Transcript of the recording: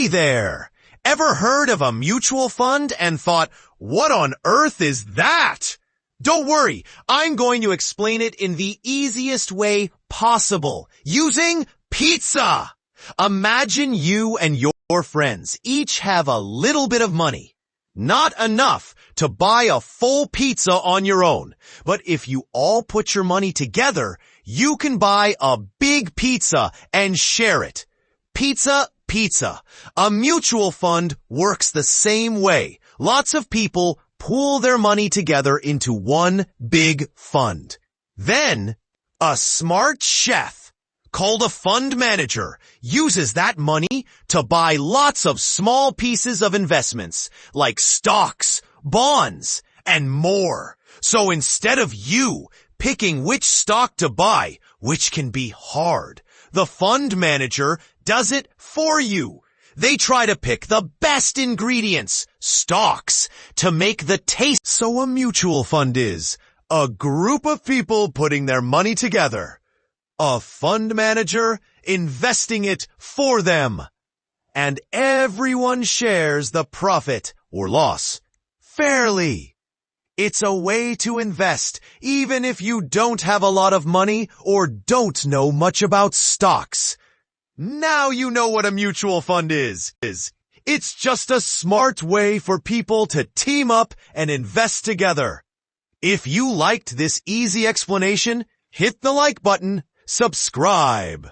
Hey there! Ever heard of a mutual fund and thought, what on earth is that? Don't worry, I'm going to explain it in the easiest way possible, using pizza. Imagine you and your friends each have a little bit of money. Not enough to buy a full pizza on your own, but if you all put your money together, you can buy a big pizza and share it. Pizza. A mutual fund works the same way. Lots of people pool their money together into one big fund. Then, a smart chef called a fund manager uses that money to buy lots of small pieces of investments like stocks, bonds, and more. So instead of you picking which stock to buy, which can be hard, the fund manager does it for you. They try to pick the best ingredients, stocks, to make the taste. So a mutual fund is a group of people putting their money together. A fund manager investing it for them. And everyone shares the profit or loss fairly. It's a way to invest even if you don't have a lot of money or don't know much about stocks. Now you know what a mutual fund is. It's just a smart way for people to team up and invest together. If you liked this easy explanation, hit the like button, subscribe.